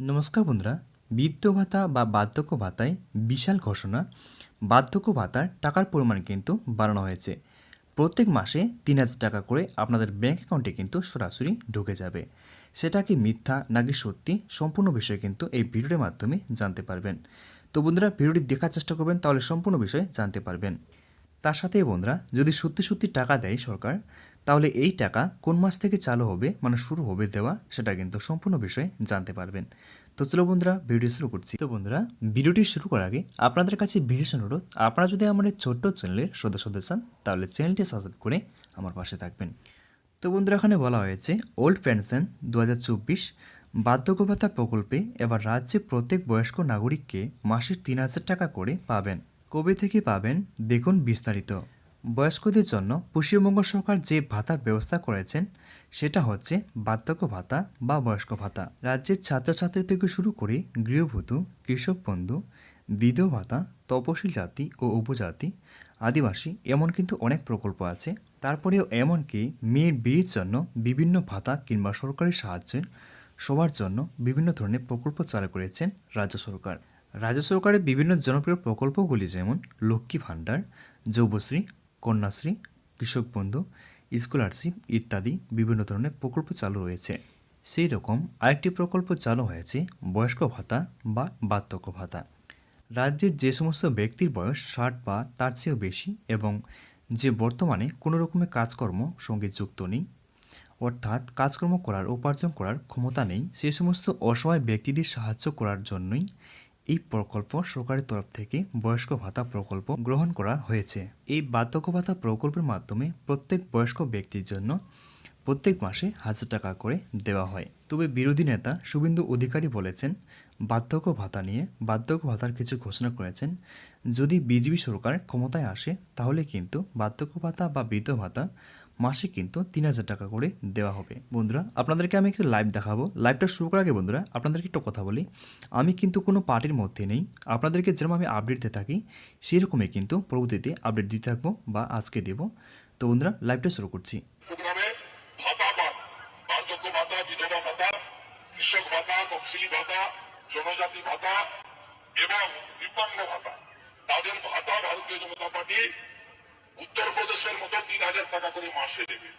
নমস্কার বন্ধুরা, বৃদ্ধ ভাতা বা বার্ধক্য ভাতায় বিশাল ঘোষণা। বার্ধক্য ভাতার টাকার পরিমাণ কিন্তু বাড়ানো হয়েছে। প্রত্যেক মাসে ৩,০০০ টাকা করে আপনাদের ব্যাঙ্ক অ্যাকাউন্টে কিন্তু সরাসরি ঢুকে যাবে। সেটা কি মিথ্যা নাকি সত্যি, সম্পূর্ণ বিষয় কিন্তু এই ভিডিওর মাধ্যমে জানতে পারবেন। তো বন্ধুরা, ভিডিওটি দেখার চেষ্টা করবেন, তাহলে সম্পূর্ণ বিষয় জানতে পারবেন। তার সাথে বন্ধুরা, যদি সত্যি সত্যি টাকা দেয় সরকার, তাহলে এই টাকা কোন মাস থেকে চালু হবে, মানে শুরু হবে দেওয়া, সেটা কিন্তু সম্পূর্ণ বিষয়ে জানতে পারবেন। তো চলো বন্ধুরা, ভিডিও শুরু করছি। তো বন্ধুরা, ভিডিওটি শুরু করার আগে আপনাদের কাছে বিশেষ অনুরোধ, আপনারা যদি আমাদের ছোট্ট চ্যানেলের সদস্য হতে চান, তাহলে চ্যানেলটি সাবস্ক্রাইব করে আমার পাশে থাকবেন। তো বন্ধুরা, এখানে বলা হয়েছে ওল্ড পেনশন 2024 বার্ধক্য ভাতা প্রকল্পে এবার রাজ্যে প্রত্যেক বয়স্ক নাগরিককে মাসে ৩,০০০ টাকা করে পাবেন। কবে থেকে পাবেন দেখুন বিস্তারিত। বয়স্কদের জন্য পশ্চিমবঙ্গ সরকার যে ভাতার ব্যবস্থা করেছেন সেটা হচ্ছে বার্ধক্য ভাতা বা বয়স্ক ভাতা। রাজ্যের ছাত্রছাত্রী থেকে শুরু করে গৃহবধূ, কৃষক বন্ধু, বিধবা ভাতা, তপশিল জাতি ও উপজাতি, আদিবাসী, এমন কিন্তু অনেক প্রকল্প আছে। তারপরেও এমনকি মেয়ের বিয়ের জন্য বিভিন্ন ভাতা কিংবা সরকারি সাহায্যের সবার জন্য বিভিন্ন ধরনের প্রকল্প চালু করেছেন রাজ্য সরকার। রাজ্য সরকারের বিভিন্ন জনপ্রিয় প্রকল্পগুলি যেমন লক্ষ্মী ভাণ্ডার, যুবশ্রী, কন্যাশ্রী, কৃষক বন্ধু, স্কলারশিপ ইত্যাদি বিভিন্ন ধরনের প্রকল্প চালু রয়েছে। সেই রকম আরেকটি প্রকল্প চালু হয়েছে বয়স্ক ভাতা বা বার্ধক্য ভাতা। রাজ্যের যে সমস্ত ব্যক্তির বয়স 60 বা তার চেয়েও বেশি এবং যে বর্তমানে কোনো রকমের কাজকর্ম সঙ্গে যুক্ত নেই, অর্থাৎ কাজকর্ম করার, উপার্জন করার ক্ষমতা নেই, সে সমস্ত অসহায় ব্যক্তিদের সাহায্য করার জন্যই এই প্রকল্প সরকারের তরফ থেকে বয়স্ক ভাতা প্রকল্প গ্রহণ করা হয়েছে। এই বার্ধক্য ভাতা প্রকল্পের মাধ্যমে প্রত্যেক বয়স্ক ব্যক্তির জন্য প্রত্যেক মাসে 1,000 টাকা করে দেওয়া হয়। তবে বিরোধী নেতা শুভেন্দু অধিকারী বলেছেন, বার্ধক্য ভাতা নিয়ে বার্ধক্য ভাতার কিছু ঘোষণা করেছেন, যদি বিজেপি সরকার ক্ষমতায় আসে তাহলে কিন্তু বার্ধক্য ভাতা বা বৃদ্ধ ভাতা মাসে কিন্তু 3,000 টাকা করে দেওয়া হবে। বন্ধুরা, আপনাদেরকে আমি একটু লাইভ দেখাবো। লাইভটা শুরু করার আগে বন্ধুরা, আপনাদেরকে একটু কথা বলি। আমি কিন্তু কোনো পার্টির মধ্যে নেই। আপনাদেরকে যেরকম আমি আপডেট দিতে থাকি সেরকমই কিন্তু পরবর্তীতে আপডেট দিতে থাকবো বা আজকে দেব। তো বন্ধুরা, লাইভটা শুরু করছি। কৃষক ভাতা, তফসিলি ভাতা, জনজাতি ভাতা এবং দিব্যাঙ্গ ভাতা, তাদের ভাতা ভারতীয় জনতা পার্টি উত্তরপ্রদেশের মতো 3,000 টাকা করে মাসে দেবে।